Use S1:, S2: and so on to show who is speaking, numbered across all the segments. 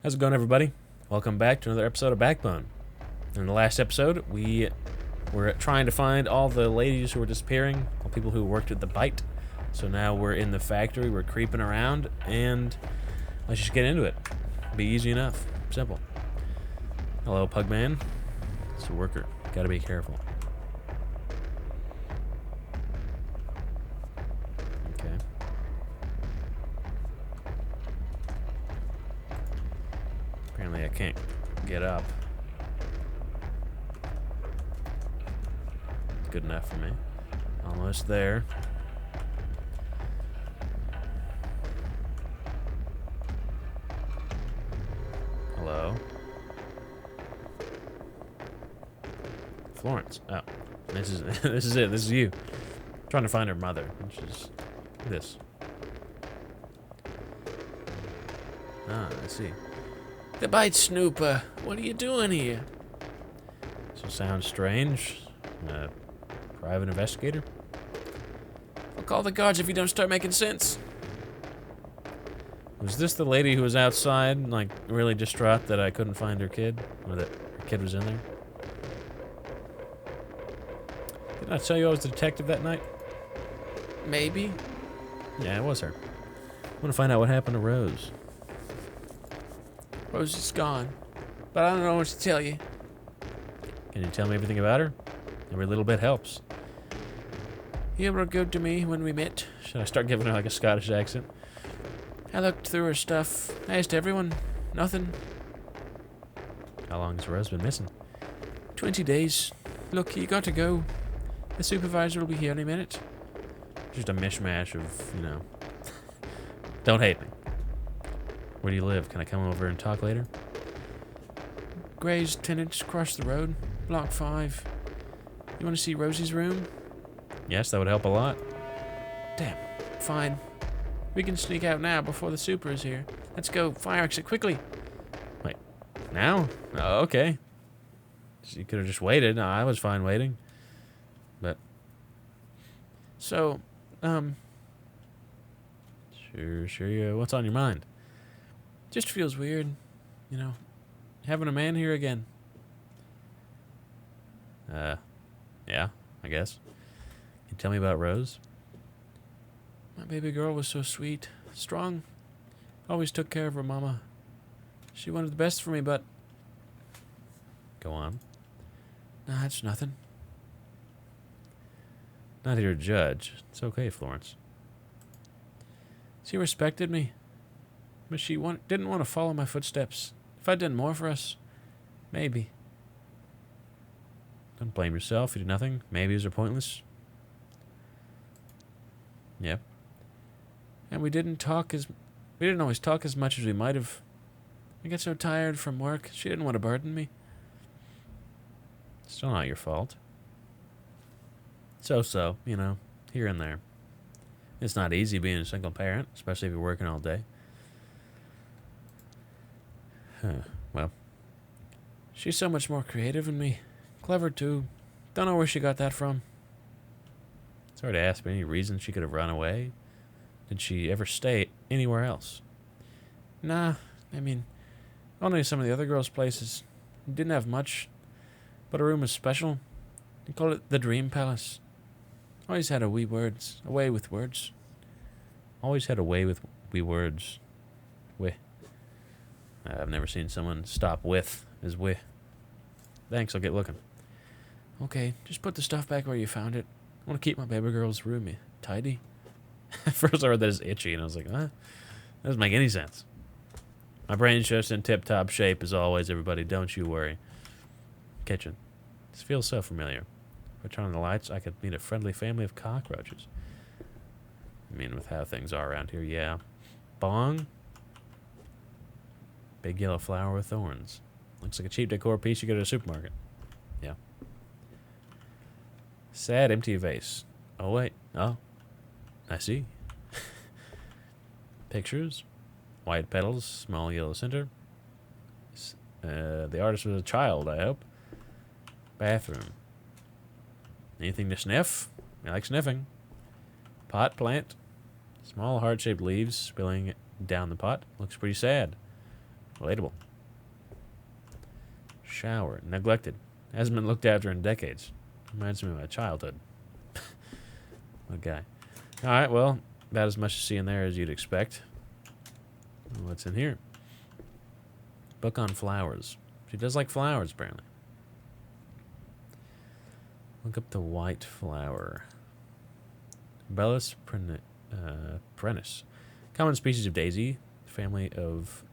S1: How's it going, everybody? Welcome back to another episode of Backbone. In the last episode, we were trying to find all the ladies who were disappearing, all people who worked at the Bite. So now we're in the factory, we're creeping around, and let's just get into it. Be easy enough. Simple. Hello, Pugman. It's a worker. Gotta be careful. Okay. Apparently I can't get up. Good enough for me. Almost there. Hello. Florence. Oh. This is this is it. This is you. I'm trying to find her mother, which is this. Ah, I see. The Bite Snooper, what are you doing here? This sounds strange. Private investigator? I'll call the guards if you don't start making sense. Was this the lady who was outside, like, really distraught that I couldn't find her kid? Or that her kid was in there? Didn't I tell you I was the detective that night? Maybe. Yeah, it was her. I want to find out what happened to Rose. Rose is gone, but I don't know what to tell you. Can you tell me everything about her? Every little bit helps. You were good to me when we met. Should I start giving her like a Scottish accent? I looked through her stuff. I asked everyone. Nothing. How long has Rose been missing? 20 days. Look, you got to go. The supervisor will be here any minute. Just a mishmash of, you know. Don't hate me. Where do you live? Can I come over and talk later? Gray's tenants across the road. Block 5. You want to see Rosie's room? Yes, that would help a lot. Damn. Fine. We can sneak out now before the super is here. Let's go. Fire exit quickly. Wait. Now? Oh, okay. You could have just waited. No, I was fine waiting. But. So, Sure, yeah. What's on your mind? Just feels weird, you know, having a man here again. Yeah, I guess. Can you tell me about Rose? My baby girl was so sweet, strong, always took care of her mama. She wanted the best for me, but... Go on. Nah, it's nothing. Not here to judge. It's okay, Florence. She respected me. But she didn't want to follow my footsteps. If I'd done more for us, maybe. Don't blame yourself. You did nothing. Maybes are pointless. Yep. And we didn't always talk as much as we might have. I get so tired from work. She didn't want to burden me. Still not your fault. So, you know, here and there. It's not easy being a single parent, especially if you're working all day. Well, she's so much more creative than me. Clever, too. Don't know where she got that from. It's hard to ask, but any reason she could have run away? Did she ever stay anywhere else? Nah, I mean, only some of the other girls' places. Didn't have much, but her room was special. They called it the Dream Palace. Always had a way with words. Always had a way with wee words. I've never seen someone stop with as we. Thanks, I'll get looking. Okay, just put the stuff back where you found it. I want to keep my baby girl's room tidy. First I heard that as itchy, and I was like, huh? That doesn't make any sense. My brain's just in tip-top shape as always, everybody. Don't you worry. Kitchen. This feels so familiar. If I turn on the lights, I could meet a friendly family of cockroaches. I mean, with how things are around here, yeah. Bong. Big yellow flower with thorns. Looks like a cheap decor piece you get at a supermarket. Yeah. Sad empty vase. Oh, wait. Oh. I see. Pictures. White petals. Small yellow center. The artist was a child, I hope. Bathroom. Anything to sniff? I like sniffing. Pot plant. Small heart-shaped leaves spilling down the pot. Looks pretty sad. Relatable. Shower. Neglected. Hasn't been looked after in decades. Reminds me of my childhood. What guy. Alright, well, about as much to see in there as you'd expect. What's in here? Book on flowers. She does like flowers, apparently. Look up the white flower. Bellus perennis. Common species of daisy. Family of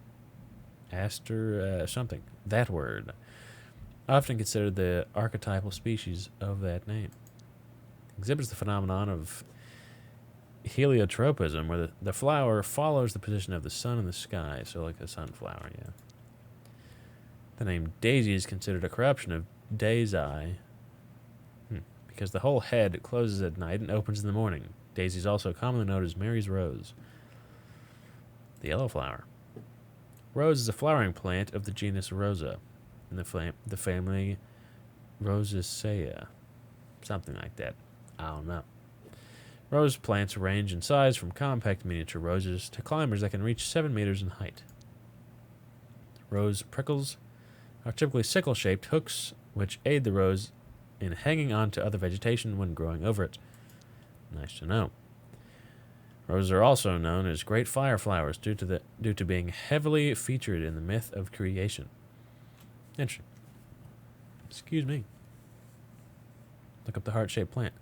S1: aster something. That word. Often considered the archetypal species of that name. Exhibits the phenomenon of heliotropism, where the flower follows the position of the sun in the sky, so like a sunflower, yeah. The name daisy is considered a corruption of daisy, because the whole head closes at night and opens in the morning. Daisy is also commonly known as Mary's rose. The yellow flower. Rose is a flowering plant of the genus Rosa, in the family Rosaceae, something like that. I don't know. Rose plants range in size from compact miniature roses to climbers that can reach 7 meters in height. Rose prickles are typically sickle-shaped hooks which aid the rose in hanging on to other vegetation when growing over it. Nice to know. Roses are also known as great fire flowers due to being heavily featured in the myth of creation. Interesting. Excuse me. Look up the heart-shaped plant.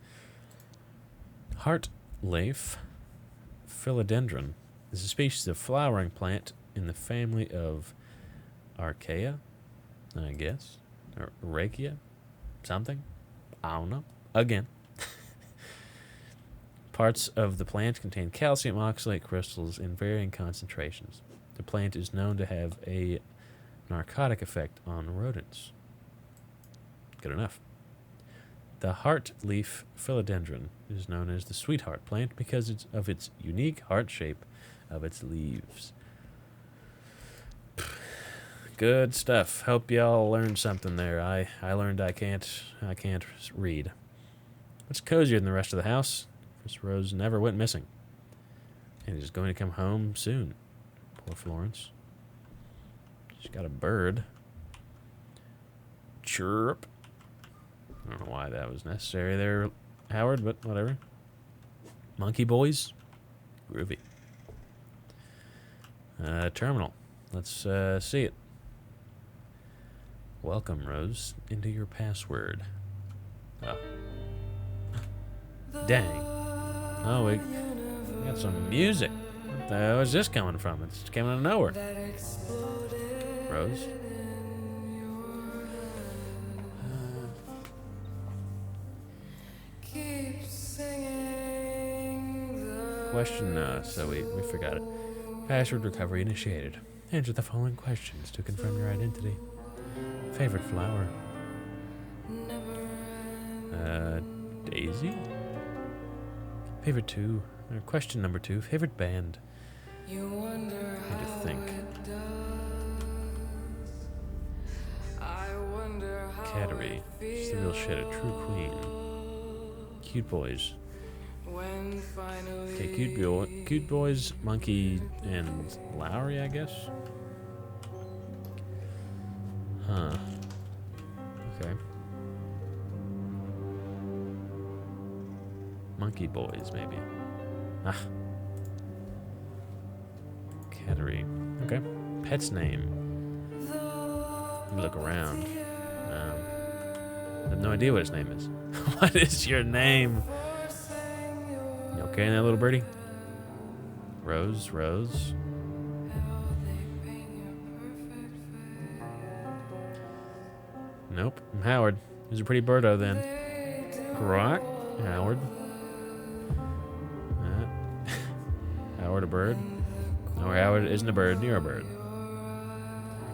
S1: Heart leaf philodendron is a species of flowering plant in the family of Archaea, I guess, or Rachia, something. I don't know. Again. Parts of the plant contain calcium oxalate crystals in varying concentrations. The plant is known to have a narcotic effect on rodents. Good enough. The heart leaf philodendron is known as the sweetheart plant because of its unique heart shape of its leaves. Good stuff. Hope y'all learned something there. I learned I can't read. What's cozier than the rest of the house? This Rose never went missing. And is going to come home soon. Poor Florence. She's got a bird. Chirp. I don't know why that was necessary there, Howard, but whatever. Monkey boys. Groovy. Terminal. Let's see it. Welcome, Rose. Enter your password. Oh. Dang. Oh, we got some music. What the hell is this coming from? It's coming out of nowhere. Rose. Question, so we forgot it. Password recovery initiated. Answer the following questions to confirm your identity. Favorite flower? Daisy? Favorite two? Question number 2. Favorite band? I need to think. Cattery. She's the real shit, a true queen. Cute boys. Okay, cute boys, Monkey, and Lowry, I guess? Huh. Okay. Monkey boys, maybe. Ah. Cattery. Okay. Pet's name. Let me look around. I have no idea what his name is. What is your name? You okay, that little birdie? Rose. Nope. I'm Howard. He's a pretty birdo then. Grok. Howard. Howard a bird? No, Howard isn't a bird. You're a bird.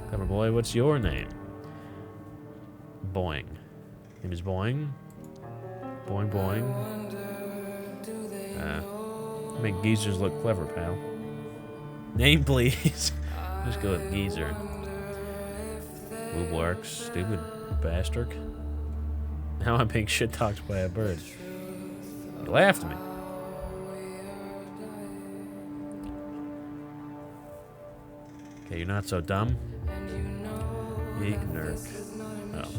S1: Clever boy, what's your name? Boing. Name is Boing. Boing. Make geezers look clever, pal. Name, please. Just go with geezer. Wooblarks, stupid bastard. Now I'm being shit talked by a bird. You laughed at me. Okay, you're not so dumb. Ignurk. Oh.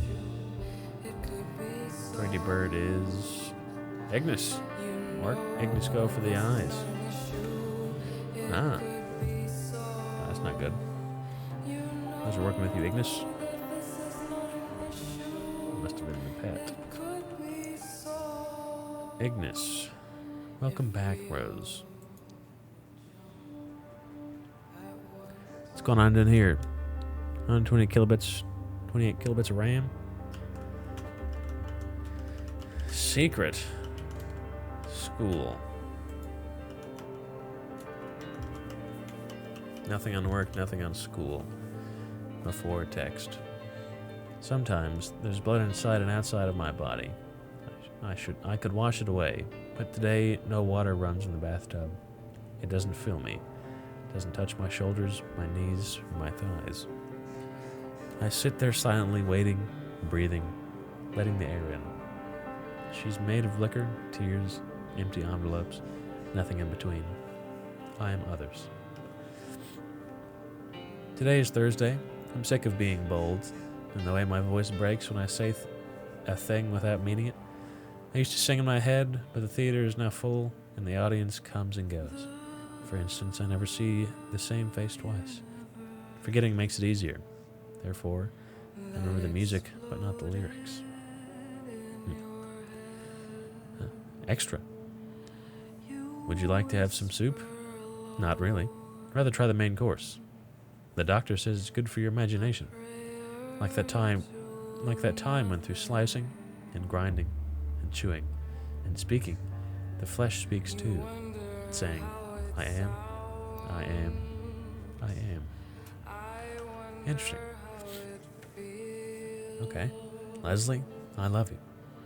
S1: Pretty bird is Ignis. Mark Ignis go for the eyes. Ah. That's not good. How's it working with you, Ignis? Must have been the pet. Ignis. Welcome back, Rose. What's going on in here? 120 kilobits, 28 kilobits of RAM. Secret. School. Nothing on work, nothing on school. Before text. Sometimes there's blood inside and outside of my body. I could wash it away, but today no water runs in the bathtub. It doesn't fill me. It doesn't touch my shoulders, my knees, or my thighs. I sit there silently waiting, breathing, letting the air in. She's made of liquor, tears, empty envelopes, nothing in between. I am others. Today is Thursday. I'm sick of being bold, and the way my voice breaks when I say a thing without meaning it. I used to sing in my head, but the theater is now full, and the audience comes and goes. For instance, I never see the same face twice. Forgetting makes it easier. Therefore, I remember the music, but not the lyrics. Extra. Would you like to have some soup? Not really. Rather try the main course. The doctor says it's good for your imagination. Like that time when through slicing and grinding and chewing and speaking, the flesh speaks too, saying, I am, I am, I am. Interesting. Okay. Leslie, I love you.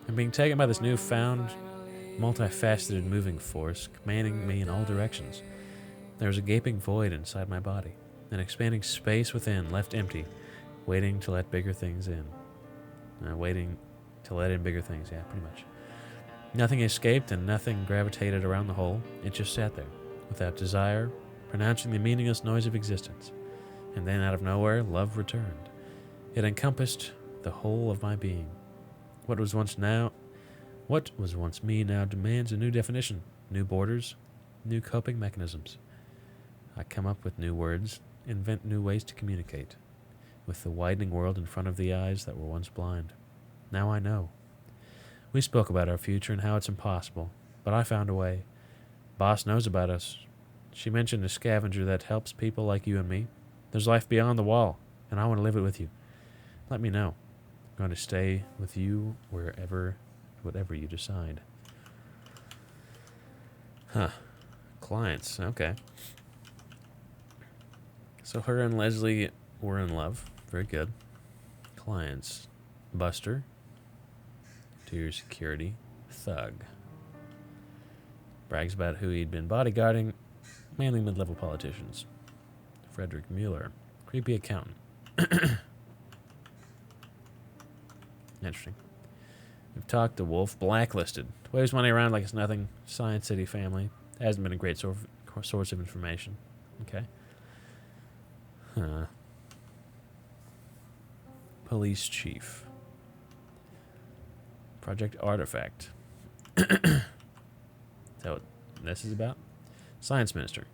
S1: I'm being taken by this newfound, multifaceted moving force, commanding me in all directions. There is a gaping void inside my body, an expanding space within, left empty, waiting to let bigger things in. Waiting to let in bigger things, yeah, pretty much. Nothing escaped and nothing gravitated around the hole. It just sat there, without desire, pronouncing the meaningless noise of existence. And then out of nowhere, love returned. It encompassed the whole of my being. What was once me now demands a new definition, new borders, new coping mechanisms. I come up with new words, invent new ways to communicate, with the widening world in front of the eyes that were once blind. Now I know. We spoke about our future and how it's impossible, but I found a way. Boss knows about us. She mentioned a scavenger that helps people like you and me. There's life beyond the wall, and I want to live it with you. Let me know. I'm going to stay with you whatever you decide. Huh. Clients, okay. So her and Leslie were in love. Very good. Clients. Buster. To your security. Thug. Brags about who he'd been bodyguarding. Mainly mid-level politicians. Frederick Mueller. Creepy accountant. Interesting. We've talked to Wolf. Blacklisted. Waves money around like it's nothing. Science City family. Hasn't been a great source of information. Okay. Police chief. Project Artifact. Is that what this is about? Science minister.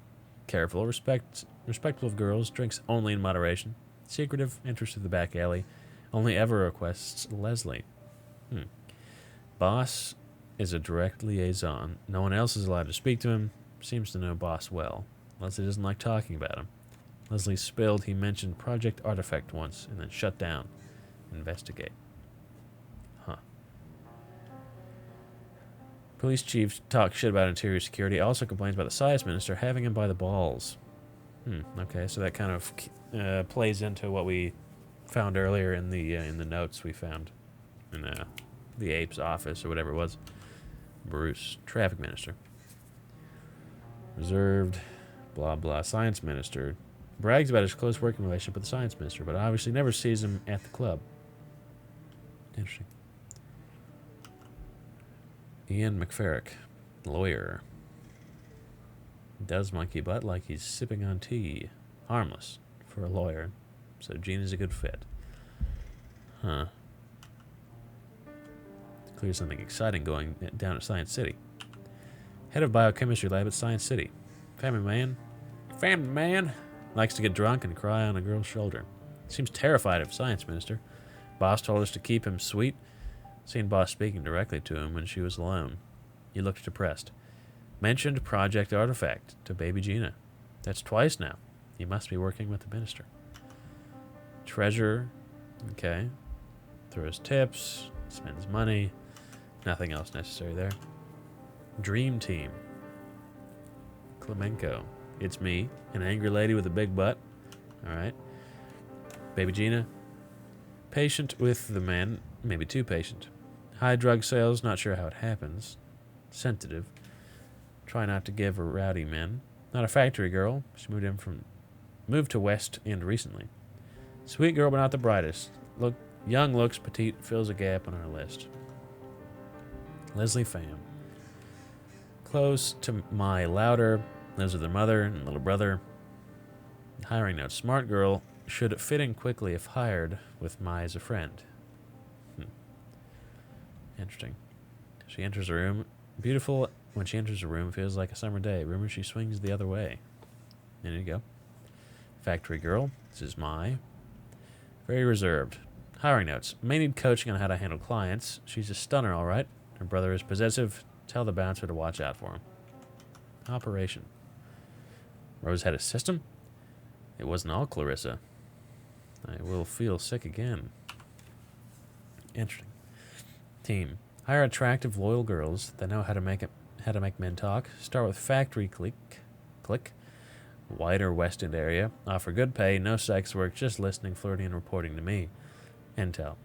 S1: Careful, respectful of girls, drinks only in moderation. Secretive, interested in the back alley. Only ever requests Leslie. Boss is a direct liaison. No one else is allowed to speak to him. Seems to know Boss well. Leslie doesn't like talking about him. Leslie spilled he mentioned Project Artifact once and then shut down. Investigate. Huh. Police chief talks shit about interior security. Also complains about the science minister having him by the balls. Okay, so that kind of plays into what we found earlier in the notes we found in the ape's office or whatever it was. Bruce, traffic minister. Reserved, blah blah. Science minister brags about his close working relationship with the science minister, but obviously never sees him at the club. Interesting. Ian McFerrick, lawyer. Does monkey butt like he's sipping on tea. Harmless. for a lawyer. So Gina's a good fit. Huh. Clearly something exciting going down at Science City. Head of biochemistry lab at Science City. Family man. Family man. Likes to get drunk and cry on a girl's shoulder. Seems terrified of science minister. Boss told us to keep him sweet. Seen boss speaking directly to him when she was alone. He looked depressed. Mentioned Project Artifact to baby Gina. That's twice now. He must be working with the minister. Treasurer. Okay. Throws tips. Spends money. Nothing else necessary there. Dream Team. Klemenko. It's me, an angry lady with a big butt. Alright. Baby Gina. Patient with the man. Maybe too patient. High drug sales, not sure how it happens. Sensitive. Try not to give her rowdy men. Not a factory girl. She moved to West End recently. Sweet girl, but not the brightest. Young looks, petite, fills a gap on our list. Leslie Pham. Close to my louder. Lives with her mother and little brother. Hiring note. Smart girl. Should fit in quickly if hired with Mai as a friend. Interesting. She enters a room. Beautiful. When she enters a room, feels like a summer day. Rumor she swings the other way. There you go. Factory girl. This is Mai. Very reserved. Hiring notes. May need coaching on how to handle clients. She's a stunner, all right. Her brother is possessive. Tell the bouncer to watch out for him. Operation. Rose had a system? It wasn't all Clarissa. I will feel sick again. Interesting. Team. Hire attractive, loyal girls that know how to make men talk. Start with factory click. Wider West End area. Offer good pay, no sex work, just listening, flirting, and reporting to me. Intel.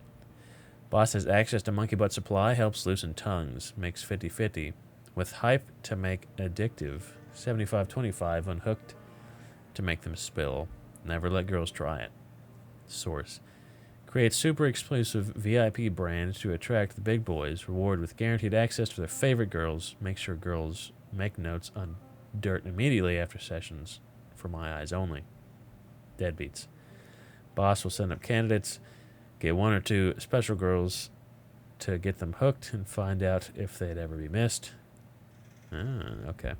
S1: Boss has access to monkey butt supply, helps loosen tongues, makes 50-50. With hype to make addictive, 75-25 unhooked to make them spill. Never let girls try it. Source. Create super exclusive VIP brands to attract the big boys. Reward with guaranteed access to their favorite girls. Make sure girls make notes on dirt immediately after sessions. For my eyes only. Deadbeats. Boss will send up candidates. Get one or two special girls to get them hooked and find out if they'd ever be missed. Okay.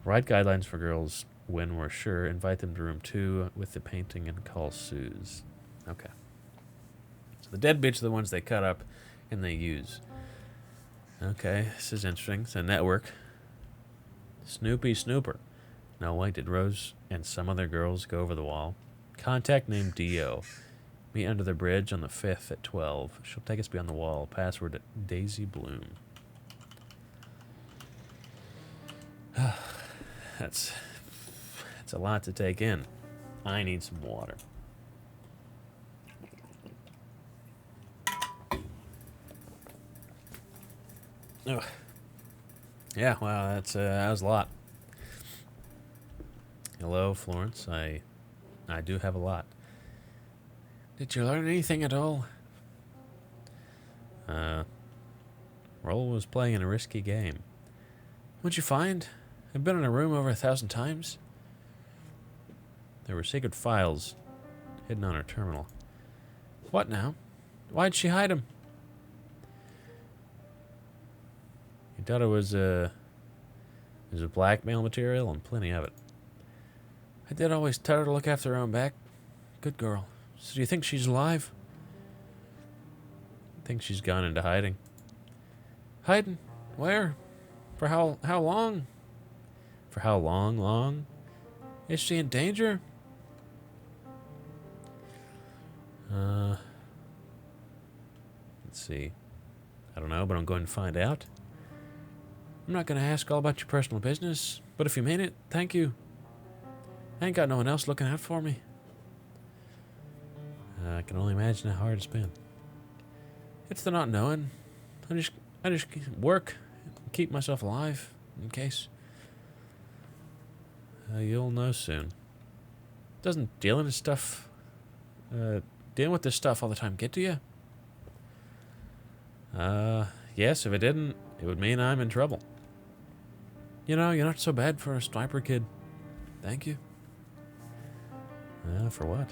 S1: Write guidelines for girls when we're sure. Invite them to room 2 with the painting and call Suze. Okay. So the deadbeats are the ones they cut up and they use. Okay, this is interesting. It's a network. Snoopy Snooper. No, wait, did Rose and some other girls go over the wall? Contact named Dio. Meet under the bridge on the 5th at 12. She'll take us beyond the wall. Password Daisy Bloom. That's a lot to take in. I need some water. Ugh. Yeah, wow, that was a lot. Hello, Florence. I do have a lot. Did you learn anything at all? Roll was playing in a risky game. What'd you find? I've been in a room over 1,000 times. There were secret files hidden on her terminal. What now? Why'd she hide them? He thought it was blackmail material and plenty of it. I did always tell her to look after her own back. Good girl. So do you think she's alive? I think she's gone into hiding. Hiding? Where? For how long? For how long? Is she in danger? Let's see. I don't know, but I'm going to find out. I'm not going to ask all about your personal business, but if you mean it, thank you. I ain't got no one else looking out for me. I can only imagine how hard it's been. It's the not knowing. I just work and keep myself alive in case. You'll know soon. Doesn't dealing with this stuff all the time get to you? Yes, if it didn't, it would mean I'm in trouble. You know, you're not so bad for a sniper kid. Thank you. For what?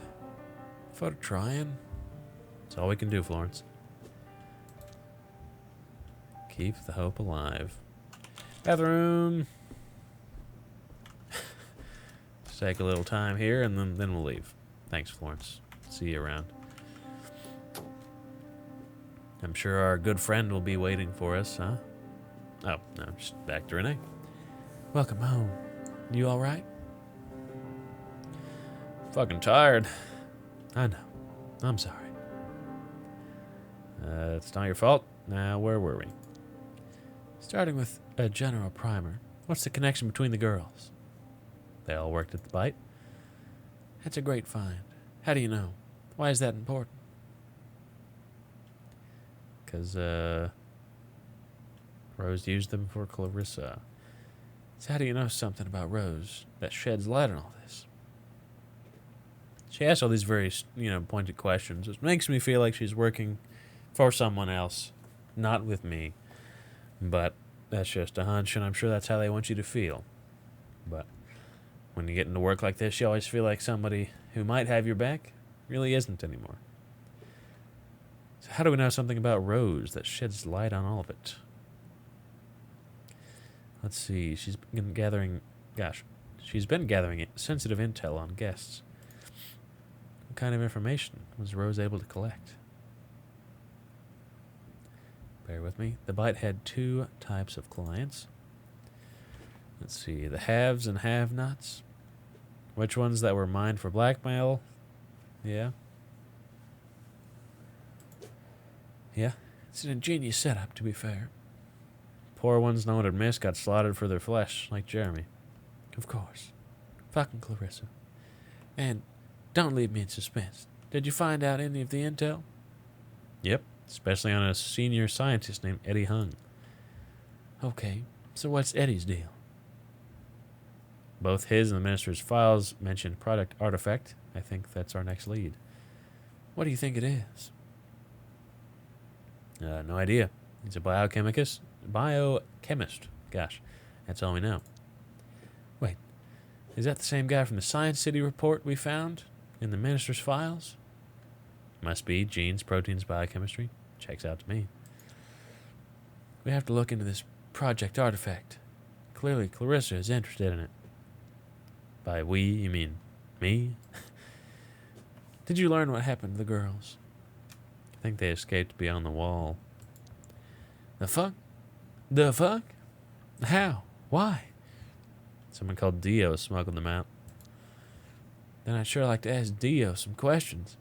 S2: For trying.
S1: That's all we can do, Florence. Keep the hope alive. Bathroom. Just take a little time here, and then we'll leave. Thanks, Florence. See you around. I'm sure our good friend will be waiting for us, huh? Oh, no, just back to Renee.
S2: Welcome home. You alright?
S1: Fucking tired.
S2: I know. I'm sorry.
S1: It's not your fault. Now, where were we?
S2: Starting with a general primer, what's the connection between the girls?
S1: They all worked at the bite.
S2: That's a great find. How do you know? Why is that important?
S1: Because, Rose used them for Clarissa.
S2: So how do you know something about Rose that sheds light on all this?
S1: She asks all these very, pointed questions, which makes me feel like she's working for someone else, not with me. But that's just a hunch, and I'm sure that's how they want you to feel. But when you get into work like this, you always feel like somebody who might have your back really isn't anymore. So how do we know something about Rose that sheds light on all of it? Let's see, she's been gathering sensitive intel on guests. What kind of information was Rose able to collect? Bear with me. The bite had two types of clients. Let's see, the haves and have-nots. Which ones that were mined for blackmail? Yeah. Yeah.
S2: It's an ingenious setup, to be fair.
S1: Poor ones no one had missed got slaughtered for their flesh, like Jeremy.
S2: Of course. Fucking Clarissa. And don't leave me in suspense. Did you find out any of the intel?
S1: Yep, especially on a senior scientist named Eddie Hung.
S2: Okay, so what's Eddie's deal?
S1: Both his and the minister's files mentioned Project Artifact. I think that's our next lead.
S2: What do you think it is?
S1: No idea. He's a biochemist. Gosh, that's all we know.
S2: Wait, is that the same guy from the Science City report we found in the minister's files?
S1: Must be. Genes, proteins, biochemistry. Checks out to me.
S2: We have to look into this Project Artifact. Clearly, Clarissa is interested in it.
S1: By we, you mean me?
S2: Did you learn what happened to the girls?
S1: I think they escaped beyond the wall.
S2: The fuck? The fuck? How? Why?
S1: Someone called Dio smuggled them out.
S2: Then I'd sure like to ask Dio some questions.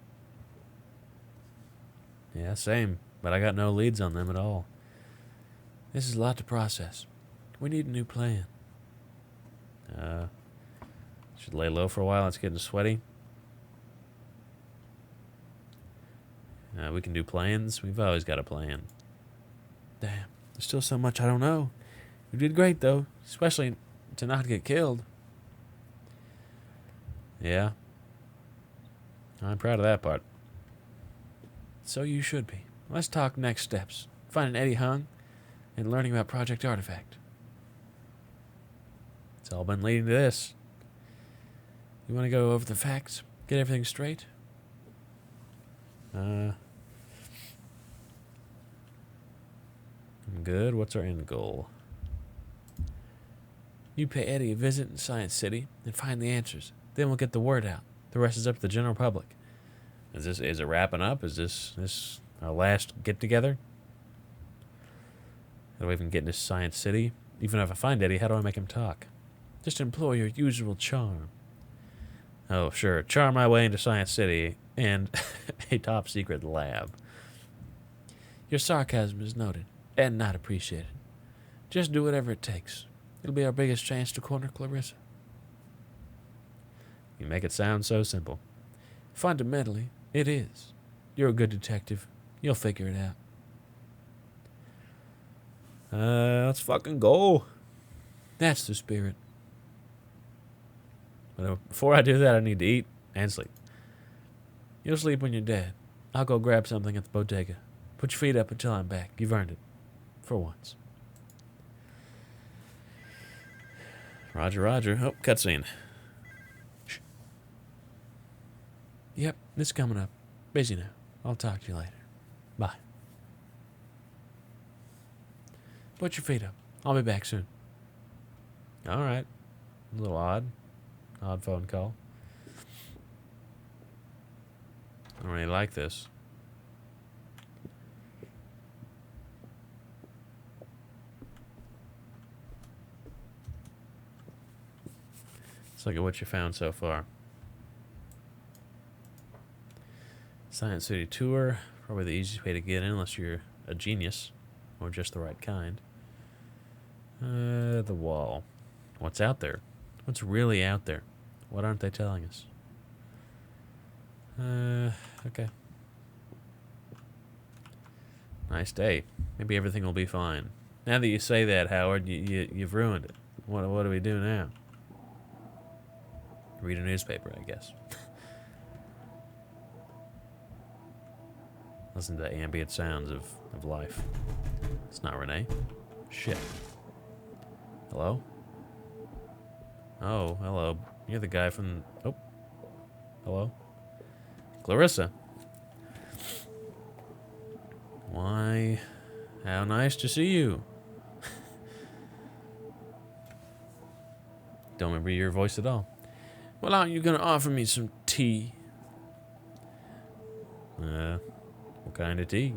S1: Yeah, same. But I got no leads on them at all.
S2: This is a lot to process. We need a new plan.
S1: Should lay low for a while. It's getting sweaty. We can do plans. We've always got a plan.
S2: Damn. There's still so much I don't know. You did great, though. Especially to not get killed.
S1: Yeah. I'm proud of that part.
S2: So you should be. Let's talk next steps. Finding Eddie Hung and learning about Project Artifact.
S1: It's all been leading to this.
S2: You want to go over the facts? Get everything straight?
S1: I'm good. What's our end goal?
S2: You pay Eddie a visit in Science City and find the answers. Then we'll get the word out. The rest is up to the general public.
S1: Is it wrapping up? Is this our last get together? How do I even get into Science City? Even if I find Eddie, how do I make him talk?
S2: Just employ your usual charm.
S1: Oh, sure. Charm my way into Science City and a top secret lab.
S2: Your sarcasm is noted and not appreciated. Just do whatever it takes. It'll be our biggest chance to corner Clarissa.
S1: You make it sound so simple.
S2: Fundamentally, it is. You're a good detective. You'll figure it out.
S1: Let's fucking go.
S2: That's the spirit.
S1: But before I do that, I need to eat and sleep.
S2: You'll sleep when you're dead. I'll go grab something at the bodega. Put your feet up until I'm back. You've earned it. For once.
S1: Roger, roger. Oh, cutscene.
S2: Yep, it's coming up. Busy now. I'll talk to you later. Bye. Put your feet up. I'll be back soon.
S1: All right. A little odd. Odd phone call. I don't really like this. Let's look at what you found so far. Science City tour. Probably the easiest way to get in unless you're a genius. Or just the right kind. The wall. What's out there? What's really out there? What aren't they telling us? Okay. Nice day. Maybe everything will be fine. Now that you say that, Howard, you've ruined it. What do we do now? Read a newspaper, I guess. Listen to the ambient sounds of life. It's not Renee. Shit. Hello? Oh, hello. You're the guy from... Oh. Hello? Clarissa. Why? How nice to see you. Don't remember your voice at all.
S2: Well, aren't you going to offer me some tea?
S1: What kind of tea?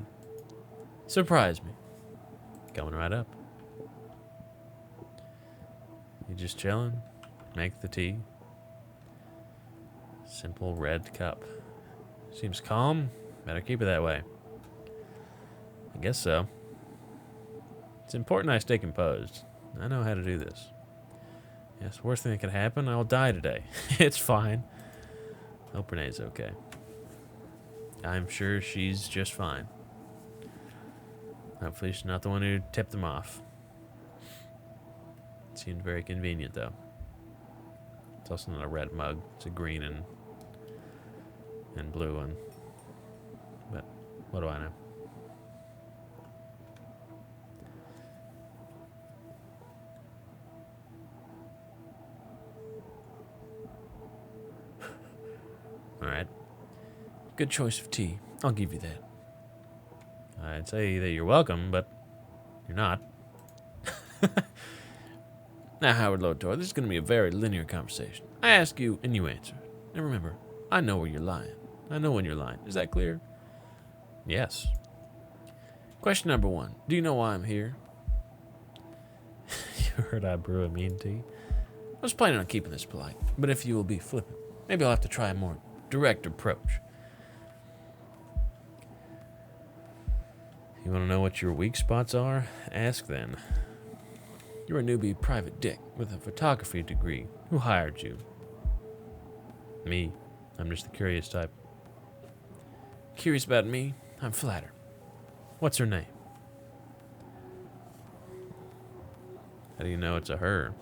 S2: Surprise me.
S1: Coming right up. You just chilling? Make the tea. Simple red cup. Seems calm. Better keep it that way. I guess so. It's important I stay composed. I know how to do this. Yes, worst thing that could happen, I'll die today. It's fine. Hope Renee's okay. I'm sure she's just fine. Hopefully she's not the one who tipped them off. It seemed very convenient, though. It's also not a red mug. It's a green and blue one. But what do I know? All right.
S2: Good choice of tea. I'll give you that.
S1: I'd say that you're welcome, but you're not.
S2: Now, Howard Lotor, this is going to be a very linear conversation. I ask you, and you answer. And remember, I know where you're lying. I know when you're lying. Is that clear?
S1: Yes.
S2: Question number 1. Do you know why I'm here?
S1: You heard I brew a mean tea?
S2: I was planning on keeping this polite, but if you will be flippant, maybe I'll have to try a more direct approach.
S1: You want to know what your weak spots are? Ask then.
S2: You're a newbie private dick with a photography degree. Who hired you?
S1: Me. I'm just the curious type.
S2: Curious about me? I'm flattered. What's her name?
S1: How do you know it's a her?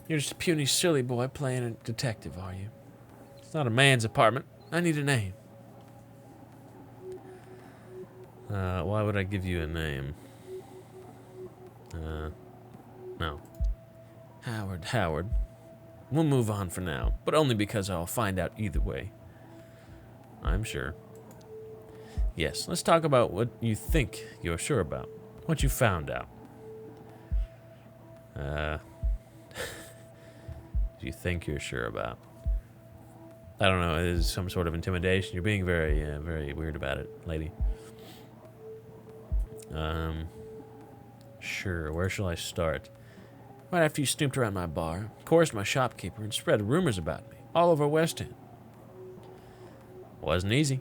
S2: You're just a puny, silly boy playing a detective, are you? It's not a man's apartment. I need a name.
S1: Why would I give you a name? No.
S2: Howard. We'll move on for now, but only because I'll find out either way.
S1: I'm sure.
S2: Yes, let's talk about what you think you're sure about. What you found out.
S1: Do you think you're sure about? I don't know. It is some sort of intimidation. You're being very, very weird about it, lady. Sure. Where shall I start?
S2: Right after you snooped around my bar, chorused my shopkeeper, and spread rumors about me all over West End.
S1: Wasn't easy.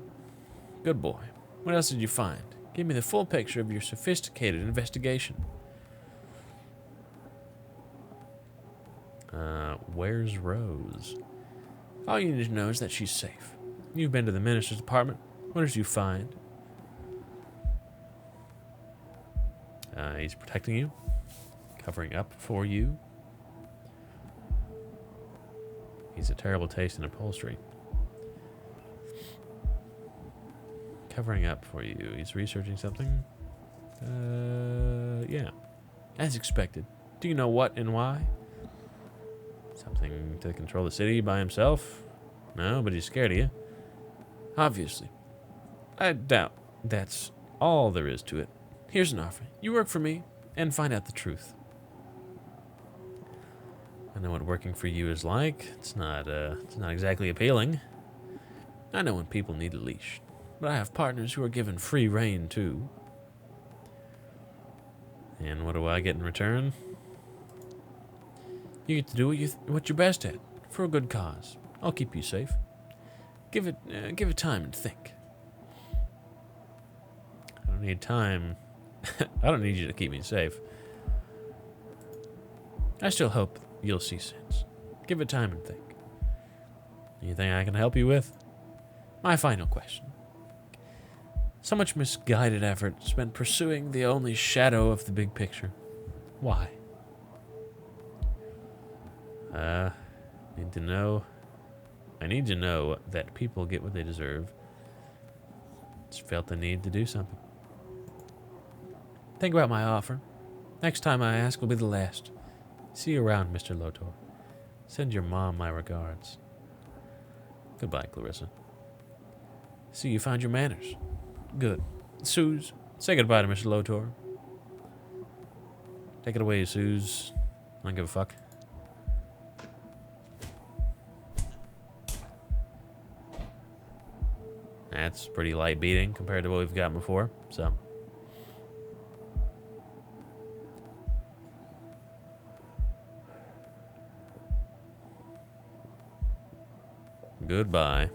S2: Good boy. What else did you find? Give me the full picture of your sophisticated investigation.
S1: Where's Rose?
S2: All you need to know is that she's safe. You've been to the minister's apartment. What did you find?
S1: He's protecting you, covering up for you. He's a terrible taste in upholstery. Covering up for you. He's researching something. Yeah.
S2: As expected. Do you know what and why?
S1: Something to control the city by himself? No, but he's scared of you.
S2: Obviously.
S1: I doubt that's all there is to it.
S2: Here's an offer. You work for me and find out the truth.
S1: I know what working for you is like. It's not exactly appealing.
S2: I know when people need a leash, but I have partners who are given free rein too.
S1: And what do I get in return?
S2: You get to do what you're best at, for a good cause. I'll keep you safe. Give it time and think.
S1: I don't need time. I don't need you to keep me safe.
S2: I still hope you'll see sense. Give it time and think.
S1: Anything I can help you with?
S2: My final question. So much misguided effort spent pursuing the only shadow of the big picture. Why?
S1: I need to know that people get what they deserve. Just felt the need to do something.
S2: Think about my offer. Next time I ask will be the last.
S1: See you around, Mr. Lotor. Send your mom my regards. Goodbye, Clarissa.
S2: See, you found your manners.
S1: Good.
S2: Suze,
S1: say goodbye to Mr. Lotor. Take it away, Suze. I don't give a fuck. That's pretty light beating compared to what we've got before, so. Goodbye.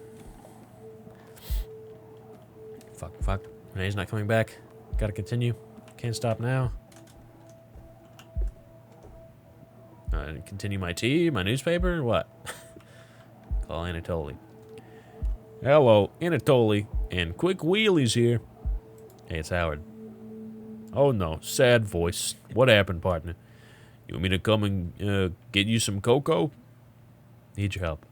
S1: Fuck. Renee's not coming back. Gotta continue. Can't stop now. Continue my tea, my newspaper, what? Call Anatoly. Hello, Anatoly, and Quick Wheelies here. Hey, it's Howard. Oh no, sad voice. What happened, partner? You want me to come and get you some cocoa? Need your help.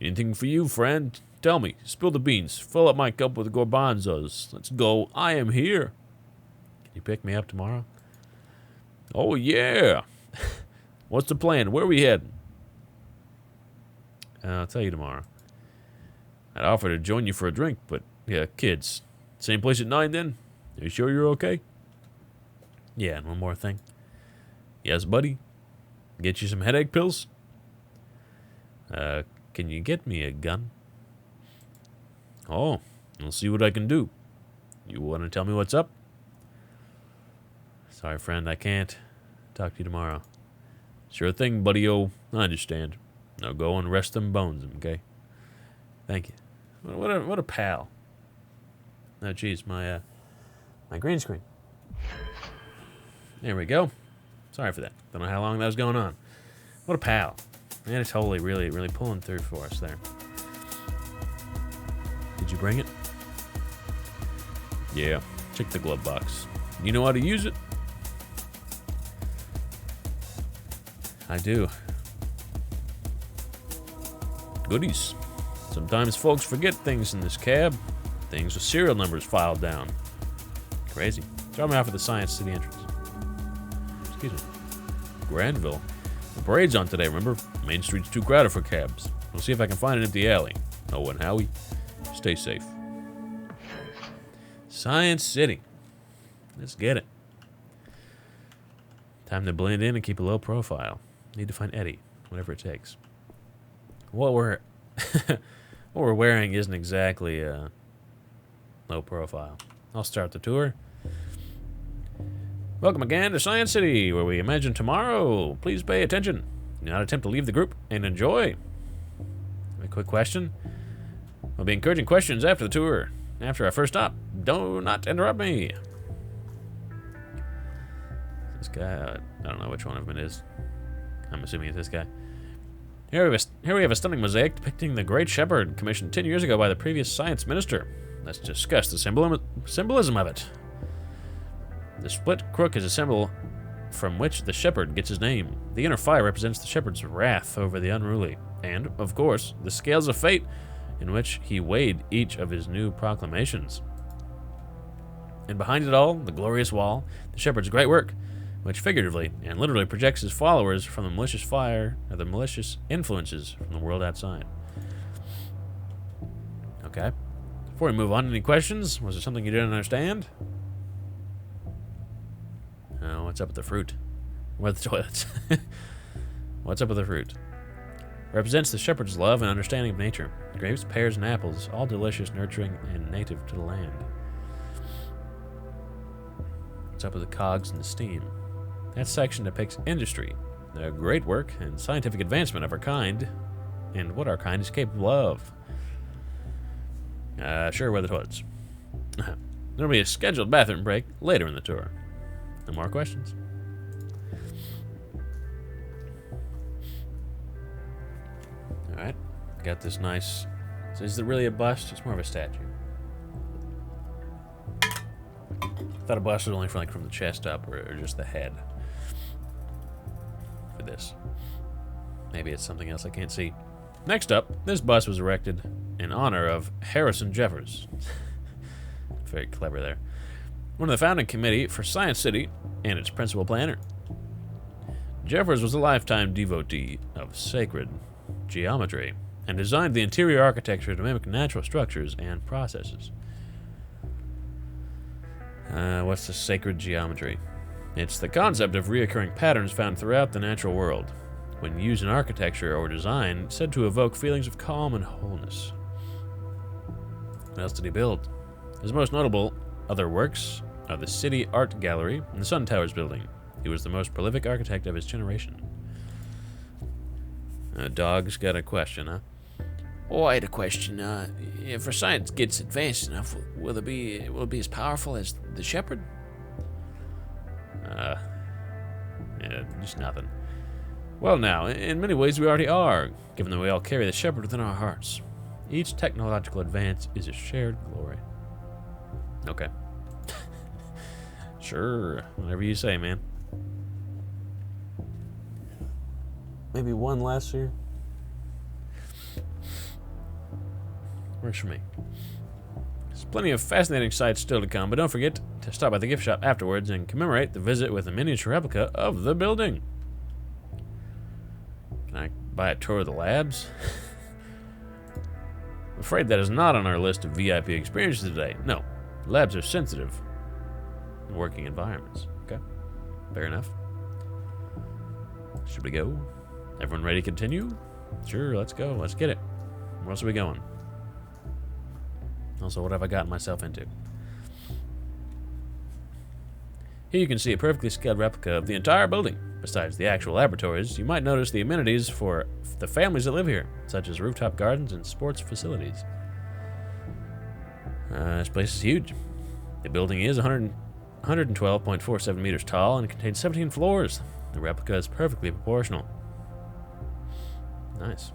S1: Anything for you, friend? Tell me. Spill the beans. Fill up my cup with garbanzos. Let's go. I am here. Can you pick me up tomorrow? Oh, yeah. What's the plan? Where are we heading? I'll tell you tomorrow. I'd offer to join you for a drink, but, yeah, kids. Same place at 9 then? Are you sure you're okay? Yeah, and one more thing. Yes, buddy? Get you some headache pills? Can you get me a gun? Oh, I'll see what I can do. You want to tell me what's up? Sorry, friend, I can't. Talk to you tomorrow. Sure thing, buddy-o. I understand. Now go and rest them bones, okay? Thank you. What a pal. Oh, jeez, my green screen. There we go. Sorry for that. Don't know how long that was going on. What a pal. Anatoly really pulling through for us there. Did you bring it? Yeah. Check the glove box. You know how to use it? I do. Goodies. Sometimes folks forget things in this cab. Things with serial numbers filed down. Crazy. Drop me off at the Science City entrance. Excuse me. Granville. The parade's on today, remember? Main Street's too crowded for cabs. We'll see if I can find an empty alley. Oh, and Howie, stay safe. Science City. Let's get it. Time to blend in and keep a low profile. Need to find Eddie, whatever it takes. What we're wearing isn't exactly low profile. I'll start the tour. Welcome again to Science City, where we imagine tomorrow. Please pay attention. Do not attempt to leave the group and enjoy. A quick question. I'll be encouraging questions after the tour. After our first stop, do not interrupt me. This guy, I don't know which one of them it is. I'm assuming it's this guy. Here we have a stunning mosaic depicting the Great Shepherd commissioned 10 years ago by the previous science minister. Let's discuss the symbolism of it. The split crook is a symbol from which the shepherd gets his name. The inner fire represents the shepherd's wrath over the unruly. And, of course, the scales of fate in which he weighed each of his new proclamations. And behind it all, the glorious wall, the shepherd's great work, which figuratively and literally projects his followers from the malicious fire or the malicious influences from the world outside. Okay. Before we move on, any questions? Was there something you didn't understand? Oh, what's up with the fruit? Where are the toilets? What's up with the fruit? Represents the shepherd's love and understanding of nature. Grapes, pears, and apples, all delicious, nurturing, and native to the land. What's up with the cogs and the steam? That section depicts industry, the great work and scientific advancement of our kind, and what our kind is capable of. Sure, where are the toilets? There'll be a scheduled bathroom break later in the tour. No more questions? Alright, got this nice... So is it really a bust? It's more of a statue. Thought a bust was only from, like, from the chest up, or just the head. For this. Maybe it's something else I can't see. Next up, this bust was erected in honor of Harrison Jeffers. Very clever there. One of the founding committee for Science City and its principal planner. Jeffers was a lifetime devotee of sacred geometry and designed the interior architecture to mimic natural structures and processes. What's the sacred geometry? It's the concept of reoccurring patterns found throughout the natural world, when used in architecture or design, said to evoke feelings of calm and wholeness. What else did he build? His most notable other works are the City Art Gallery and the Sun Towers building. He was the most prolific architect of his generation. Dog's got a question, huh?
S2: Oh, I had a question. If our science gets advanced enough, will it be as powerful as the shepherd?
S1: Yeah, just nothing. Well, now, in many ways we already are, given that we all carry the shepherd within our hearts. Each technological advance is a shared glory. Okay. Sure, whatever you say, man. Maybe one last year. Works for me. There's plenty of fascinating sights still to come, but don't forget to stop by the gift shop afterwards and commemorate the visit with a miniature replica of the building. Can I buy a tour of the labs? I'm afraid that is not on our list of VIP experiences today. No, labs are sensitive working environments. Okay, fair enough. Should we go? Everyone ready to continue? Sure, let's go. Let's get it. Where else are we going? Also, what have I gotten myself into? Here you can see a perfectly scaled replica of the entire building. Besides the actual laboratories, you might notice the amenities for the families that live here, such as rooftop gardens and sports facilities. This place is huge. The building is 112.47 meters tall and contains 17 floors. The replica is perfectly proportional. Nice.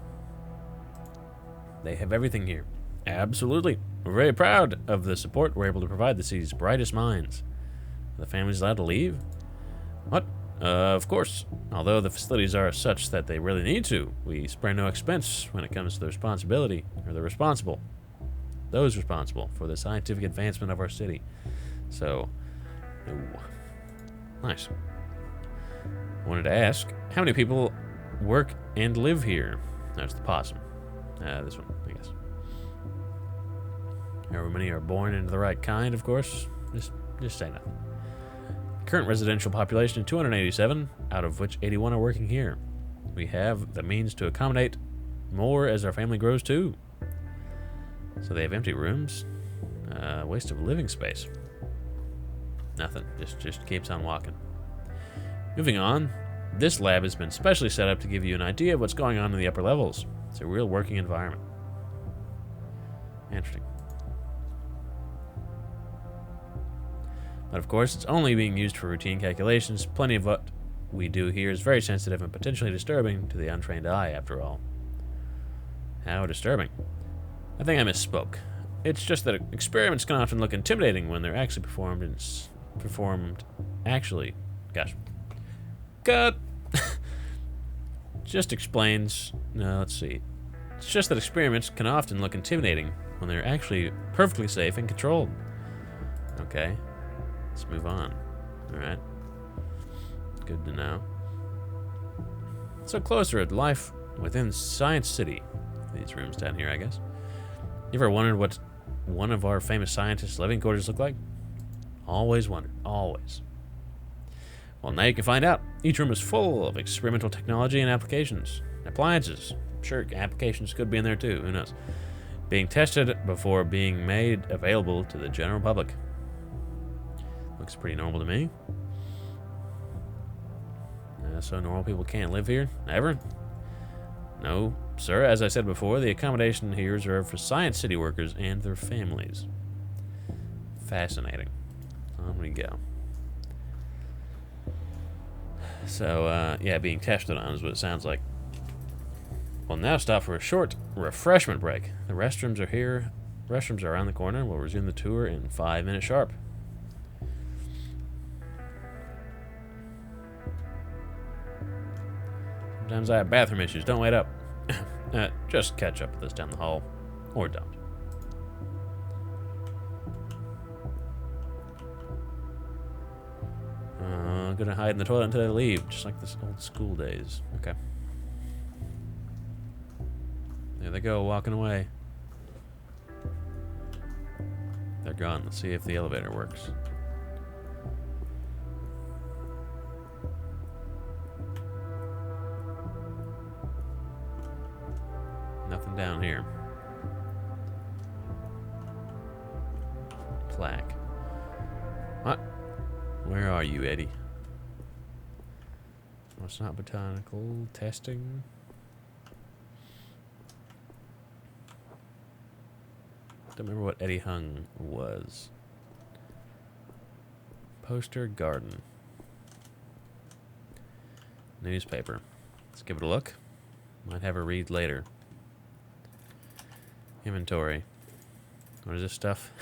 S1: They have everything here. Absolutely. We're very proud of the support we're able to provide the city's brightest minds. Are the families allowed to leave? What? Of course. Although the facilities are such that they really need to, we spare no expense when it comes to the responsibility, or those responsible for the scientific advancement of our city. So, ooh, nice. I wanted to ask, how many people work and live here? That's the possum. This one, I guess. However many are born into the right kind, of course. Just say nothing. Current residential population is 287, out of which 81 are working here. We have the means to accommodate more as our family grows too. So they have empty rooms. Waste of living space. Nothing. Just keeps on walking. Moving on. This lab has been specially set up to give you an idea of what's going on in the upper levels. It's a real working environment. Interesting. But of course, it's only being used for routine calculations. Plenty of what we do here is very sensitive and potentially disturbing to the untrained eye, after all. How disturbing? I think I misspoke. It's just that experiments can often look intimidating when they're actually performed actually. Gosh. Cut! Just explains... No, let's see. It's just that experiments can often look intimidating when they're actually perfectly safe and controlled. Okay. Let's move on. Alright. Good to know. So closer to life within Science City. These rooms down here, I guess. You ever wondered what one of our famous scientists' living quarters look like? Always wondered. Always. Well, now you can find out. Each room is full of experimental technology and applications. Appliances. Sure, applications could be in there too. Who knows? Being tested before being made available to the general public. Looks pretty normal to me. So normal people can't live here? Ever? No, sir. As I said before, the accommodation here is reserved for Science City workers and their families. Fascinating. On we go. So, yeah, being tested on is what it sounds like. We'll now stop for a short refreshment break. The restrooms are here. Restrooms are around the corner. We'll resume the tour in 5 minutes sharp. Sometimes I have bathroom issues. Don't wait up. Just catch up with us down the hall. Or don't. I'm gonna hide in the toilet until they leave, just like this old school days. Okay. There they go, walking away. They're gone. Let's see if the elevator works. Nothing down here. Plaque. What? Where are you, Eddie? Oh, it's not botanical testing. Don't remember what Eddie Hung was. Poster garden. Newspaper. Let's give it a look. Might have a read later. Inventory. What is this stuff?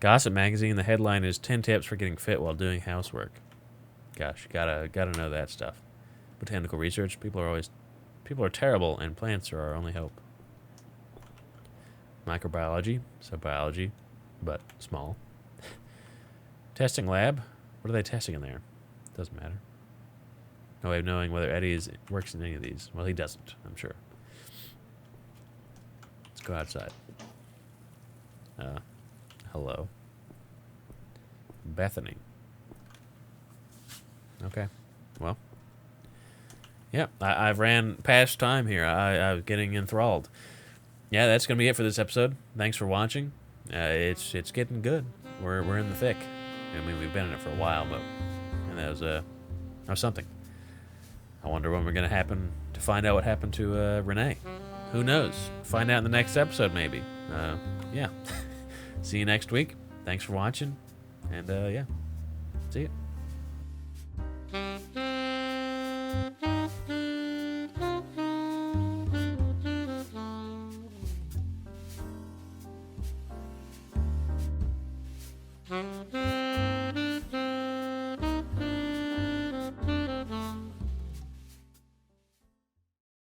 S1: Gossip magazine. The headline is 10 tips for getting fit while doing housework. Gosh, gotta know that stuff. Botanical research. People are terrible, and plants are our only hope. Microbiology. So biology, but small. Testing lab. What are they testing in there? Doesn't matter. No way of knowing whether Eddie works in any of these. Well, he doesn't, I'm sure. Let's go outside. Hello. Bethany. Okay. Well. Yeah, I've ran past time here. I was getting enthralled. Yeah, that's going to be it for this episode. Thanks for watching. It's getting good. We're in the thick. I mean, we've been in it for a while, but and that was something. I wonder when we're going to happen to find out what happened to Renee. Who knows? Find out in the next episode, maybe. Yeah. See you next week. Thanks for watching. And, yeah. See ya.